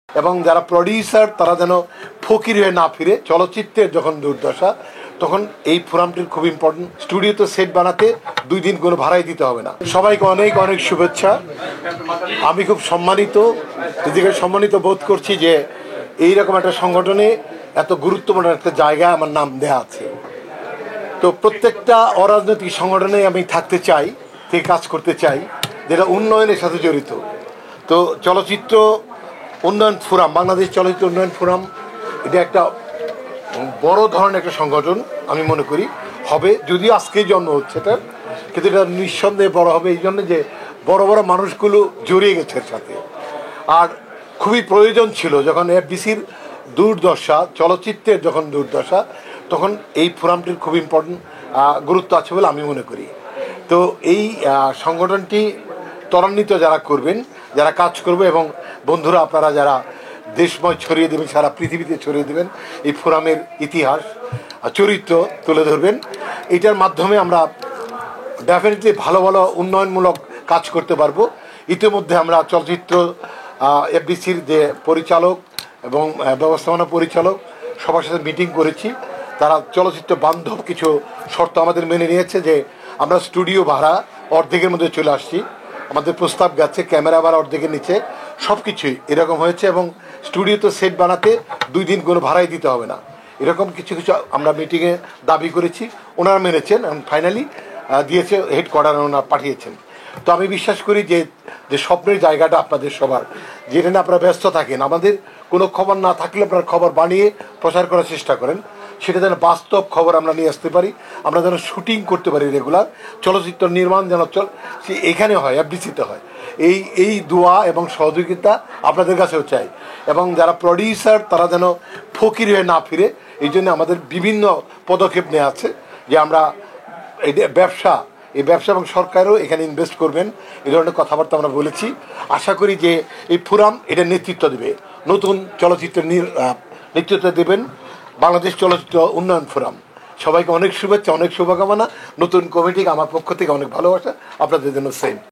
এবং যারা প্রডিউসার তারা যেন ফকির হয়ে না ফিরে। চলচ্চিত্রের যখন দুর্দশা তখন এই ফোরামটির খুব ইম্পর্টেন্ট। স্টুডিওতে সেট বানাতে 2 দিন কোনো ভাড়াই দিতে হবে না। সবাইকে অনেক অনেক শুভেচ্ছা। আমি খুব নিজেকে সম্মানিত বোধ করছি যে এইরকম একটা সংগঠনে এত গুরুত্বপূর্ণ একটা জায়গায় আমার নাম দেওয়া আছে। তো প্রত্যেকটা অরাজনৈতিক সংগঠনে আমি থাকতে চাই, থেকে কাজ করতে চাই যেটা উন্নয়নের সাথে জড়িত। তো চলচ্চিত্র উন্নয়ন ফোরাম, বাংলাদেশ চলচ্চিত্র উন্নয়ন ফোরাম, এটা একটা বড় ধরনের একটা সংগঠন আমি মনে করি হবে। যদিও আজকেই জন্ম হচ্ছে এটা, কিন্তু এটা নিঃসন্দেহে বড় হবে এই জন্য যে বড় বড় মানুষগুলো জড়িয়ে গেছে এর সাথে। আর খুবই প্রয়োজন ছিল যখন এফডিসির দুর্দশা, চলচ্চিত্রের যখন দুর্দশা, তখন এই ফোরামটির খুব ইম্পর্টেন্ট গুরুত্ব আছে বলে আমি মনে করি। তো এই সংগঠনটি ত্বরান্বিত যারা করবেন, যারা কাজ করবে, এবং বন্ধুরা আপনারা যারা দেশময় ছড়িয়ে দেবেন, সারা পৃথিবীতে ছড়িয়ে দেবেন এই ফোরামের ইতিহাস, চরিত্র তুলে ধরবেন, এটার মাধ্যমে আমরা ডেফিনেটলি ভালো ভালো উন্নয়নমূলক কাজ করতে পারবো। ইতিমধ্যে আমরা চলচ্চিত্র এফডিসির যে পরিচালক এবং ব্যবস্থাপনা পরিচালক সবার সাথে মিটিং করেছি। তারা চলচ্চিত্র বান্ধব কিছু শর্ত আমাদের মেনে নিয়েছে, যে আমরা স্টুডিও ভাড়া অর্ধেকের মধ্যে চলে আসছি, আমাদের প্রস্তাব গেছে ক্যামেরা ভাড়া অর্ধেকের নিচে, সব কিছুই এরকম হয়েছে। এবং স্টুডিওতে সেট বানাতে 2 দিন কোনো ভাড়াই দিতে হবে না, এরকম কিছু কিছু আমরা মিটিংয়ে দাবি করেছি, ওনারা মেনেছেন এবং ফাইনালি দিয়েছে, হেডকোয়ার্টারে ওনারা পাঠিয়েছেন। তো আমি বিশ্বাস করি যে যে স্বপ্নের জায়গাটা আপনাদের সবার, যেটা নিয়ে আপনারা ব্যস্ত থাকেন, আমাদের কোনো খবর না থাকলে আপনারা খবর বানিয়ে প্রচার করার চেষ্টা করেন, সেটা যেন বাস্তব খবর আমরা নিয়ে আসতে পারি, আমরা যেন শুটিং করতে পারি রেগুলার, চলচ্চিত্র নির্মাণ যেন এখানে হয়, এফডিসিতে হয়। এই দোয়া এবং সহযোগিতা আপনাদের কাছেও চাই। এবং যারা প্রডিউসার তারা যেন ফকির হয়ে না ফিরে, এই জন্য আমাদের বিভিন্ন পদক্ষেপ নেওয়া আছে, যে আমরা এই ব্যবসা এবং সরকারও এখানে ইনভেস্ট করবেন, এই ধরনের কথাবার্তা আমরা বলেছি। আশা করি যে এই ফোরাম এটা নেতৃত্ব দেবে, নতুন চলচ্চিত্রের নেতৃত্ব দেবেন বাংলাদেশ চলচ্চিত্র উন্নয়ন ফোরাম। সবাইকে অনেক শুভেচ্ছা, অনেক শুভকামনা। নতুন কমিটিকে আমার পক্ষ থেকে অনেক ভালোবাসা, আপনাদের জন্য সেম।